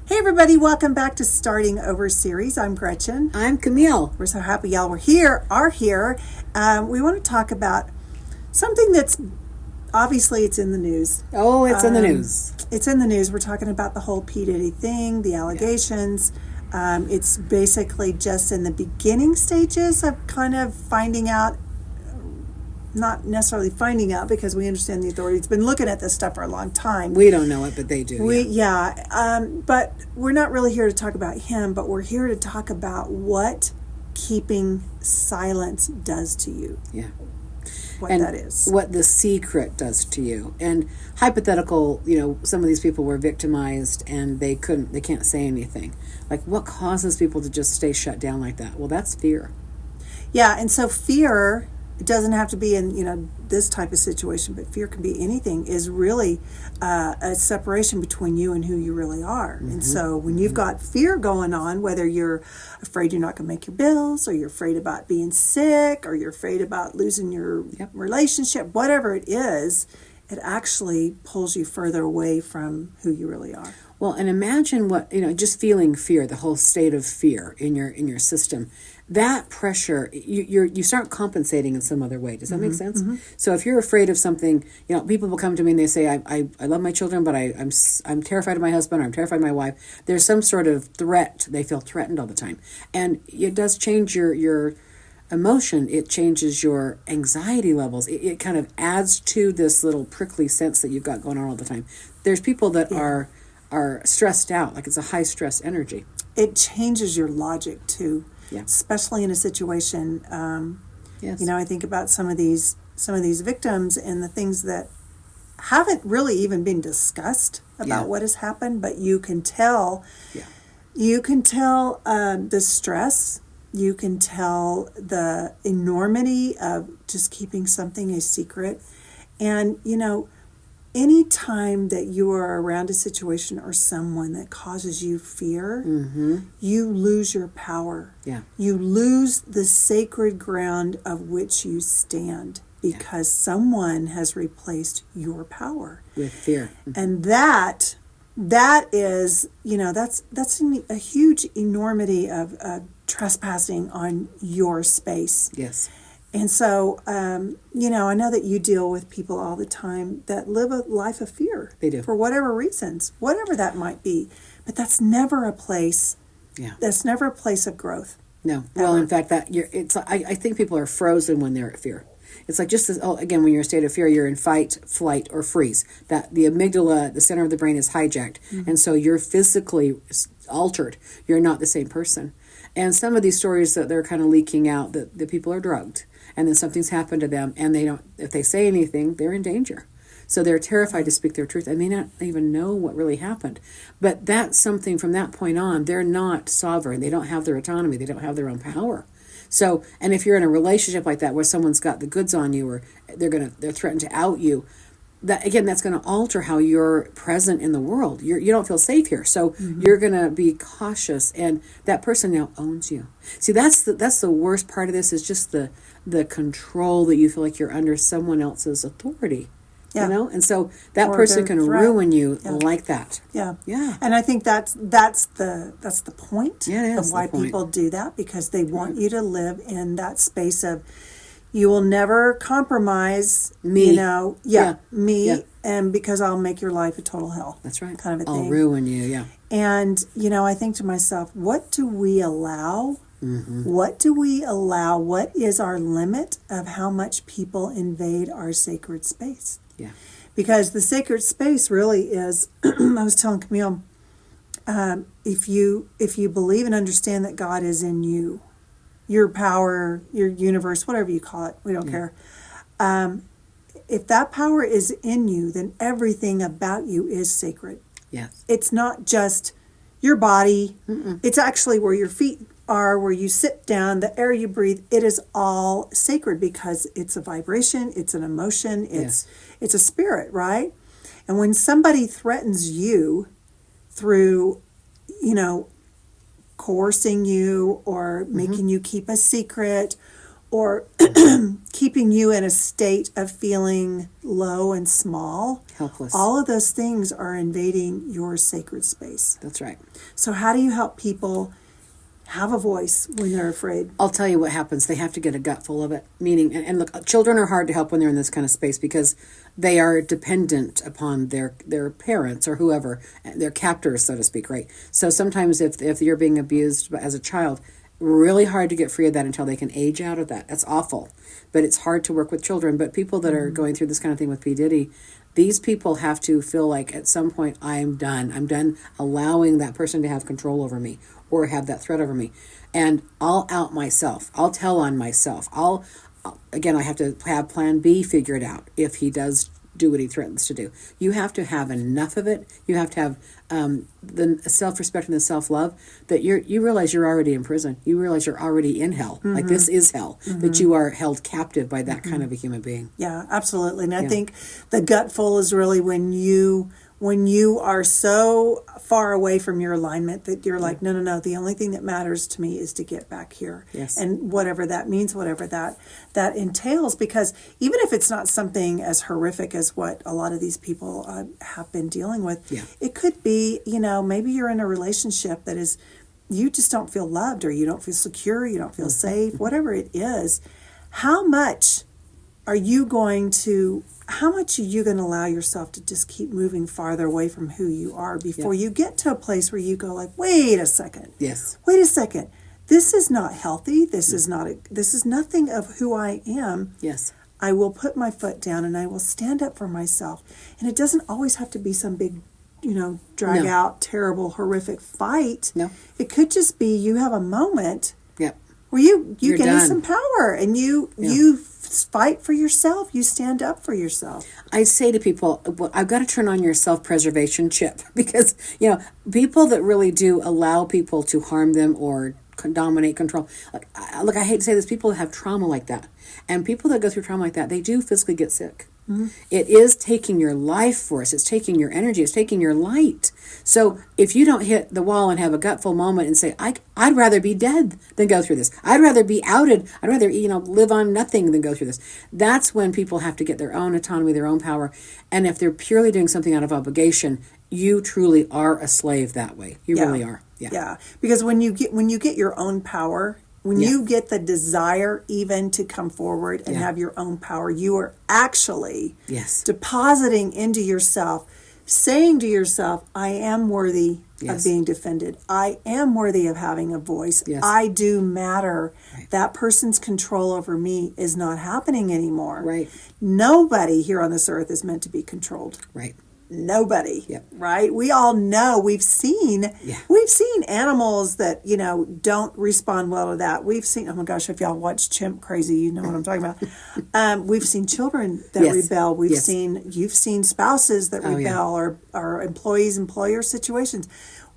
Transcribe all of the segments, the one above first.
Hey everybody, welcome back to Starting Over series. I'm Gretchen. I'm Camille. We're so happy y'all are here. We want to talk about something that's obviously it's in the news. Oh, it's in the news. It's in the news. We're talking about the whole P. Diddy thing, the allegations. It's basically just in the beginning stages of kind of finding out, not necessarily finding out because we understand the authorities been looking at this stuff for a long time. We don't know it, but they do. But we're not really here to talk about him, but we're here to talk about what keeping silence does to you. Yeah. What that is. What the secret does to you. And hypothetical, some of these people were victimized and they can't say anything. Like, what causes people to just stay shut down like that? Well, that's fear. Yeah, and so fear, it doesn't have to be in, this type of situation, but fear can be anything, is really a separation between you and who you really are. Mm-hmm. And so when you've got fear going on, whether you're afraid you're not going to make your bills, or you're afraid about being sick, or you're afraid about losing your relationship, whatever it is, it actually pulls you further away from who you really are. Well, and imagine what, just feeling fear, the whole state of fear in your system. That pressure, you start compensating in some other way. Does that make sense? Mm-hmm. So if you're afraid of something, people will come to me and they say, I love my children, but I'm terrified of my husband, or I'm terrified of my wife. There's some sort of threat. They feel threatened all the time. And it does change your emotion. It changes your anxiety levels. It kind of adds to this little prickly sense that you've got going on all the time. There's people that are stressed out, like it's a high stress energy. It changes your logic too. Yeah. Especially in a situation, yes. I think about some of these victims and the things that haven't really even been discussed about what has happened, but you can tell. Yeah. You can tell the stress. You can tell the enormity of just keeping something a secret, and any time that you are around a situation or someone that causes you fear, mm-hmm. you lose your power. Yeah. You lose the sacred ground of which you stand because someone has replaced your power with fear. Mm-hmm. And that is, that's a huge enormity of trespassing on your space. Yes. And so, I know that you deal with people all the time that live a life of fear. They do. For whatever reasons, whatever that might be. But that's never a place. Yeah. That's never a place of growth. No. Ever. Well, in fact, I think people are frozen when they're at fear. It's like again, when you're in a state of fear, you're in fight, flight, or freeze. That the amygdala, the center of the brain, is hijacked. Mm-hmm. And so you're physically altered. You're not the same person. And some of these stories that they're kind of leaking out, that the people are drugged. And then something's happened to them, and if they say anything, they're in danger. So they're terrified to speak their truth. They may not even know what really happened. But that's something from that point on, they're not sovereign. They don't have their autonomy. They don't have their own power. So, and if you're in a relationship like that where someone's got the goods on you, or they're threatened to out you, that's going to alter how you're present in the world. You don't feel safe here, so mm-hmm. you're going to be cautious, and that person now owns you. See, that's the worst part of this, is just the control that you feel like you're under someone else's authority. Yeah. And so that person can ruin you like that. Yeah. Yeah. And I think that's the point of why people do that, because they want you to live in that space of, you will never compromise me. And because I'll make your life a total hell. That's right. Kind of a thing. I'll ruin you, yeah. And, I think to myself, what do we allow? Mm-hmm. What do we allow? What is our limit of how much people invade our sacred space? Yeah. Because the sacred space really is, I was telling Camille, if you believe and understand that God is in you, your power, your universe, whatever you call it, we don't care. If that power is in you, then everything about you is sacred. Yes. It's not just your body. Mm-mm. It's actually where your feet are, where you sit down, the air you breathe. It is all sacred because it's a vibration, it's an emotion, it's a spirit, right? And when somebody threatens you through, coercing you or making you keep a secret, or keeping you in a state of feeling low and small. Helpless. All of those things are invading your sacred space. That's right. So how do you help people have a voice when they're afraid? I'll tell you what happens. They have to get a gut full of it. Meaning, and look, children are hard to help when they're in this kind of space because they are dependent upon their parents or whoever, their captors, so to speak, right? So sometimes if you're being abused as a child, really hard to get free of that until they can age out of that. That's awful. But it's hard to work with children. But people that are going through this kind of thing with P. Diddy, these people have to feel like at some point, I'm done. I'm done allowing that person to have control over me or have that threat over me. And I'll out myself. I'll tell on myself. Again, I have to have plan B figured out if he does do what he threatens to do. You have to have enough of it. You have to have the self-respect and the self-love that you realize you're already in prison. You realize you're already in hell. Mm-hmm. Like this is hell, that you are held captive by that kind of a human being. Yeah, absolutely. And I think the gutful is really when you are so far away from your alignment that you're like, no, the only thing that matters to me is to get back here. Yes. And whatever that means, whatever that entails, because even if it's not something as horrific as what a lot of these people have been dealing with, it could be, maybe you're in a relationship that is, you just don't feel loved or you don't feel secure, you don't feel safe, whatever it is. How much are you going to allow yourself to just keep moving farther away from who you are before you get to a place where you go like, wait a second. Yes. Wait a second. This is not healthy. This is nothing of who I am. Yes. I will put my foot down and I will stand up for myself. And it doesn't always have to be some big, drag out, terrible, horrific fight. No. It could just be you have a moment where you gain done. some power and you fight for yourself. You stand up for yourself. I say to people, well, I've got to turn on your self-preservation chip because, people that really do allow people to harm them or dominate, control. Look, I hate to say this, people that have trauma like that and people that go through trauma like that, they do physically get sick. Mm-hmm. It is taking your life force. It's taking your energy. It's taking your light. So if you don't hit the wall and have a gutful moment and say, I'd rather be dead than go through this. I'd rather be outed. I'd rather, live on nothing than go through this. That's when people have to get their own autonomy, their own power. And if they're purely doing something out of obligation, you truly are a slave that way. You really are. Yeah. Because when you get your own power, when you get the desire even to come forward and have your own power, you are actually depositing into yourself, saying to yourself, I am worthy of being defended. I am worthy of having a voice. Yes. I do matter. Right. That person's control over me is not happening anymore. Right. Nobody here on this earth is meant to be controlled. Right. Nobody, right? We all know, we've seen animals that, don't respond well to that. We've seen, oh my gosh, if y'all watch Chimp Crazy, you know what I'm talking about. We've seen children that rebel. You've seen spouses that rebel or employer situations.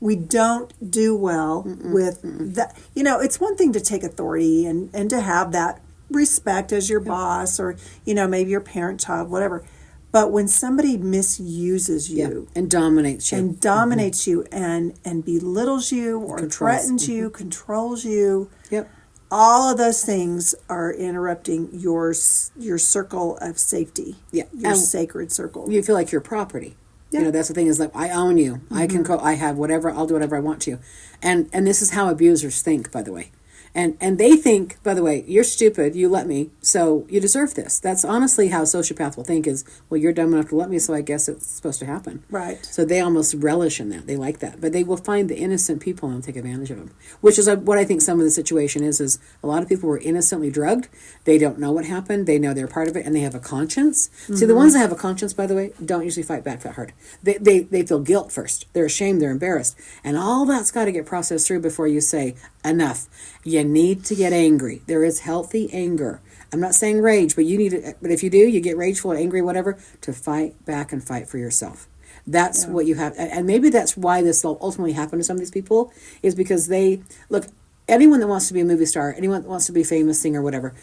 We don't do well with that. It's one thing to take authority and to have that respect as your boss or, maybe your parent, child, whatever. But when somebody misuses you and dominates you and belittles you or threatens you, controls you, yep, all of those things are interrupting your circle of safety, your sacred circle. You feel like you're property. Yeah. That's the thing is like I own you. Mm-hmm. I have whatever. I'll do whatever I want to. And this is how abusers think, by the way. And they think, by the way, you're stupid, you let me, so you deserve this. That's honestly how a sociopath will think is, well, you're dumb enough to let me, so I guess it's supposed to happen. Right. So they almost relish in that. They like that. But they will find the innocent people and take advantage of them, which is what I think some of the situation is a lot of people were innocently drugged. They don't know what happened. They know they're part of it, and they have a conscience. Mm-hmm. See, the ones that have a conscience, by the way, don't usually fight back that hard. They feel guilt first. They're ashamed. They're embarrassed. And all that's got to get processed through before you say, enough. You need to get angry. There is healthy anger. I'm not saying rage, but you need to, but if you do, you get rageful, angry, whatever, to fight back and fight for yourself. That's what you have. And maybe that's why this will ultimately happen to some of these people is because anyone that wants to be a movie star, anyone that wants to be a famous singer, whatever,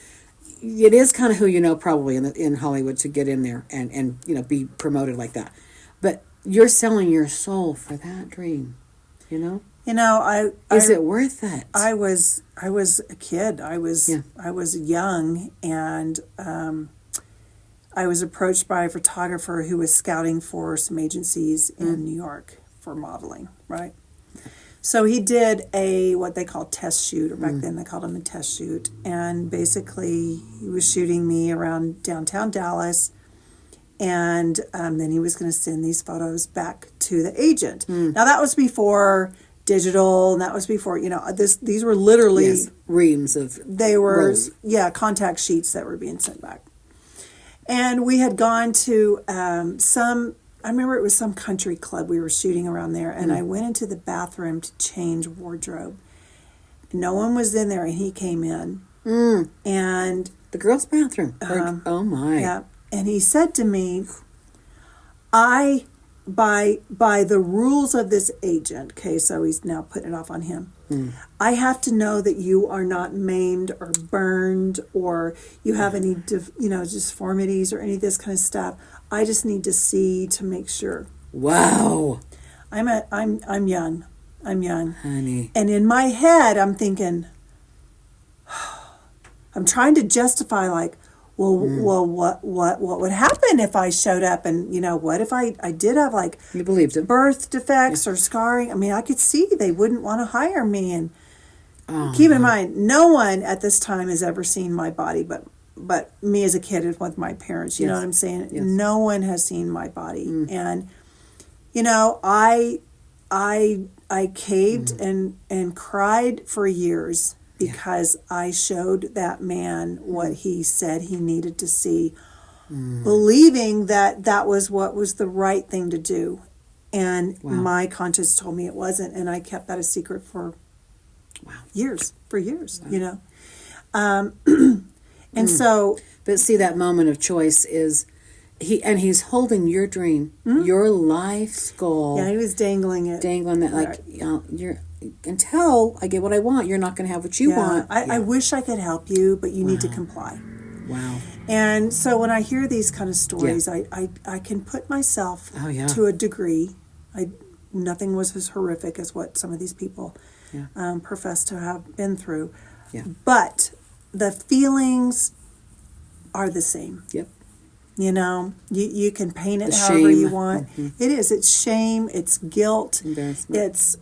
it is kind of who probably in Hollywood to get in there and be promoted like that. But you're selling your soul for that dream. You know? Is it worth it? I was a kid. I was young, and I was approached by a photographer who was scouting for some agencies in New York for modeling, right? So he did what they call test shoot, or back then they called them a test shoot. And basically he was shooting me around downtown Dallas. And then he was going to send these photos back to the agent. Now that was before digital, and that was before, these were literally reams of rolls. Contact sheets that were being sent back. And we had gone to I remember it was some country club we were shooting around there, and I went into the bathroom to change wardrobe. No one was in there, and he came in. And the girls' bathroom. Oh my. Yeah. And he said to me, by the rules of this agent, okay, so he's now putting it off on him, I have to know that you are not maimed or burned or you have any, disformities or any of this kind of stuff. I just need to see to make sure. Wow. I'm young. I'm young. Honey. And in my head, I'm thinking, I'm trying to justify, like, well, what would happen if I showed up, and what if I did have, like, you believed him, birth defects or scarring? I mean, I could see they wouldn't want to hire me. And keep in mind, no one at this time has ever seen my body, but me as a kid with my parents. You know what I'm saying? Yes. No one has seen my body, and I caved and cried for years. Because I showed that man what he said he needed to see, believing that was what was the right thing to do. And my conscience told me it wasn't, and I kept that a secret for years, And so... But see, that moment of choice is... He's holding your dream, your life's goal. Yeah, he was dangling it. Dangling that, like, you're... Until I get what I want, you're not going to have what you want. I wish I could help you, but you need to comply. Wow. And so when I hear these kind of stories, I can put myself to a degree. Nothing was as horrific as what some of these people profess to have been through. Yeah. But the feelings are the same. Yep. You can paint it however you want. It is. It's shame. It's guilt. Embarrassment. It's...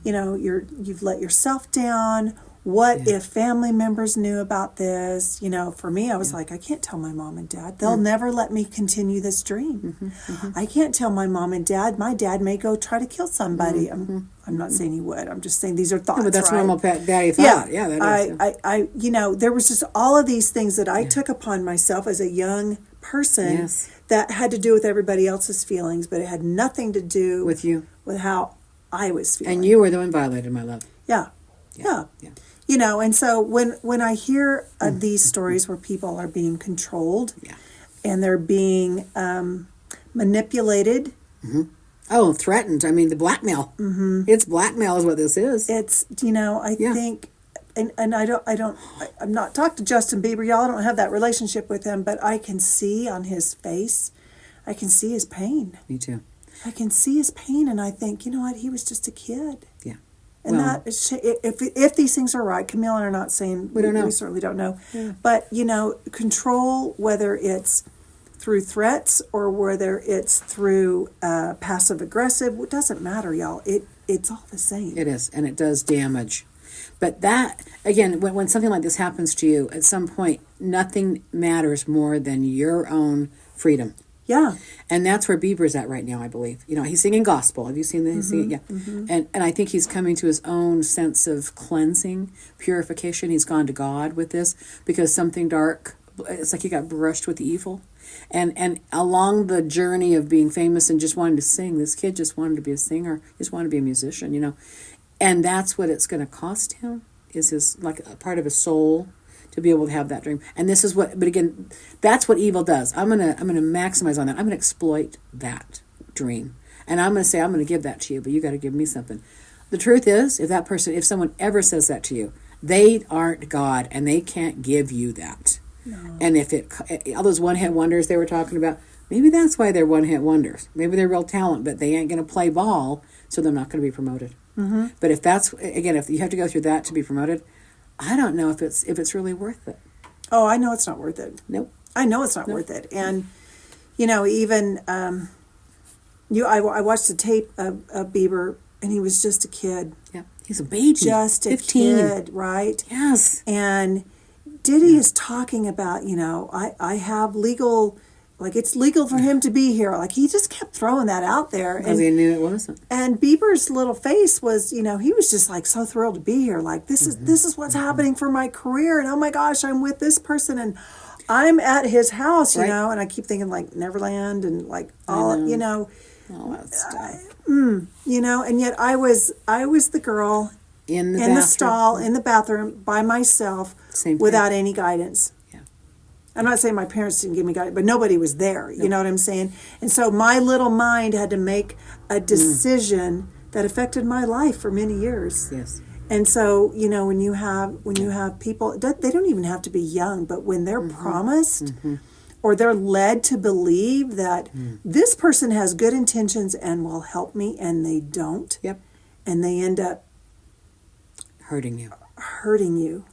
you've let yourself down. What if family members knew about this? For me, I was like, I can't tell my mom and dad. They'll never let me continue this dream. I can't tell my mom and dad. My dad may go try to kill somebody. I'm not saying he would. I'm just saying these are thoughts. But that's right? normal daddy thought. Yeah, that is. There was just all of these things that I took upon myself as a young person that had to do with everybody else's feelings, but it had nothing to do with you, with how I was feeling. And you were the one violated, my love. Yeah. And so when I hear these stories where people are being controlled and they're being manipulated. Oh, threatened. I mean, the blackmail. It's blackmail is what this is. It's, I think, and I'm not talking to Justin Bieber, y'all. I don't have that relationship with him, but I can see on his face, I can see his pain. Me too. I can see his pain, and I think, you know what? He was just a kid. Yeah. And that is, if these things are right, Camille and I are not saying we don't know. We certainly don't know. Yeah. But control, whether it's through threats or whether it's through passive aggressive, it doesn't matter, y'all. It's all the same. It is, and it does damage. But that, again, when something like this happens to you, at some point, nothing matters more than your own freedom. Yeah. And that's where Bieber's at right now, I believe. He's singing gospel. Have you seen that? He's singing, And I think he's coming to his own sense of cleansing, purification. He's gone to God with this because something dark, it's like he got brushed with evil. And along the journey of being famous and just wanting to sing, this kid just wanted to be a singer, just wanted to be a musician, And that's what it's going to cost him, is his, like, a part of his soul, to be able to have that dream. And this is what, but again, that's what evil does. I'm gonna maximize on that. I'm gonna exploit that dream. And I'm gonna say, I'm gonna give that to you, but you gotta give me something. The truth is, if someone ever says that to you, they aren't God and they can't give you that. No. And if all those one-hit wonders they were talking about, maybe that's why they're one-hit wonders. Maybe they're real talent, but they ain't gonna play ball so they're not going to be promoted. Mm-hmm. But if that's, again, if you have to go through that to be promoted, I don't know if it's really worth it. Oh, I know it's not worth it. Nope. I know it's not worth it. And, even I watched a tape of Bieber, and he was just a kid. Yeah, he's a baby. Just a 15. kid, right? Yes. And Diddy is talking about, I have legal, like it's legal for him to be here. Like he just kept throwing that out there. Because he knew it wasn't. And Bieber's little face was, he was just like so thrilled to be here. Like this is what's happening for my career. And oh my gosh, I'm with this person and I'm at his house, you know. And I keep thinking like Neverland and like all, all that stuff. And yet I was the girl in the stall, in the bathroom by myself without any guidance. Yeah. I'm not saying my parents didn't give me guidance, but nobody was there. You know what I'm saying? And so my little mind had to make a decision that affected my life for many years. Yes. And so, when you have people, they don't even have to be young, but when they're promised or they're led to believe that this person has good intentions and will help me, and they don't. Yep. And they end up hurting you.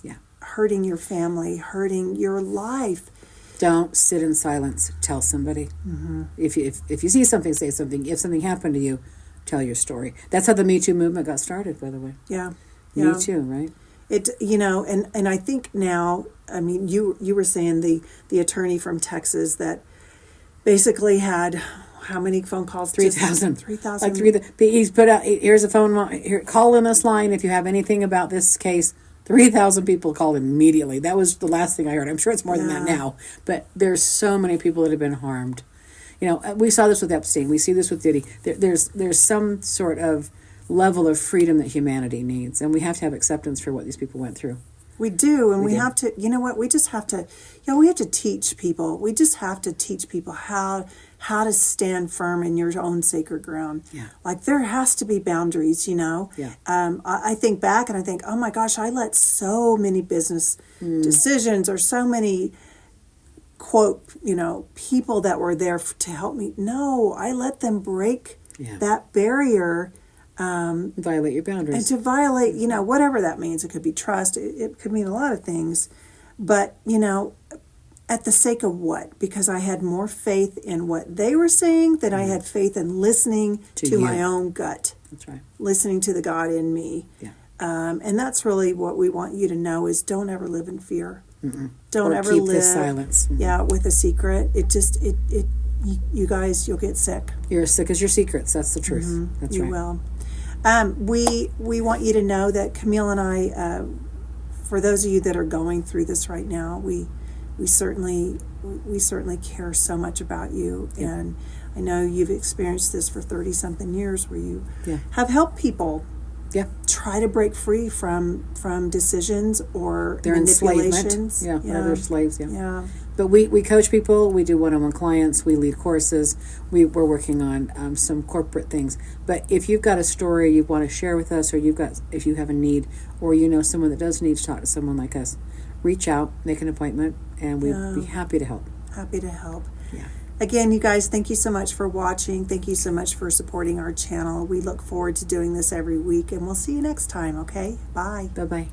Yeah. Hurting your family, hurting your life. Don't sit in silence. Tell somebody. Mm-hmm. If you see something, say something. If something happened to you, tell your story. That's how the Me Too movement got started, by the way. Yeah. Me Too, right? It and I think now, I mean, you were saying the attorney from Texas that basically had how many phone calls? 3,000. 3,000. Like 3,000. He's put out, here's a phone, here, call in this line if you have anything about this case. 3,000 people called immediately. That was the last thing I heard. I'm sure it's more than that now. But there's so many people that have been harmed. We saw this with Epstein. We see this with Diddy. There's some sort of level of freedom that humanity needs, and we have to have acceptance for what these people went through. We do, and we have to, we just have to, we have to teach people. We just have to teach people how to stand firm in your own sacred ground. Yeah. Like there has to be boundaries, Yeah. I think back and I think, oh my gosh, I let so many business decisions or so many, quote, people that were there to help me. No, I let them break that barrier. Violate your boundaries. And to violate, whatever that means. It could be trust. It could mean a lot of things. But, at the sake of what? Because I had more faith in what they were saying than I had faith in listening to my own gut. That's right. Listening to the God in me. Yeah. And that's really what we want you to know is don't ever live in fear. Mm-mm. Don't or ever keep live. This silence. Mm-hmm. Yeah, with a secret. You guys, you'll get sick. You're as sick as your secrets. That's the truth. Mm-hmm. That's right. You will. We want you to know that Camille and I, for those of you that are going through this right now, we certainly care so much about you, and I know you've experienced this for 30-something years, where you have helped people try to break free from decisions or their manipulations. Enslavement. Yeah, they're slaves. Yeah. But we coach people. We do one-on-one clients. We lead courses. We're working on some corporate things. But if you've got a story you want to share with us, or if you have a need, or someone that does need to talk to someone like us, reach out, make an appointment, and we'd be happy to help. Happy to help. Yeah. Again, you guys, thank you so much for watching. Thank you so much for supporting our channel. We look forward to doing this every week, and we'll see you next time, okay? Bye. Bye-bye.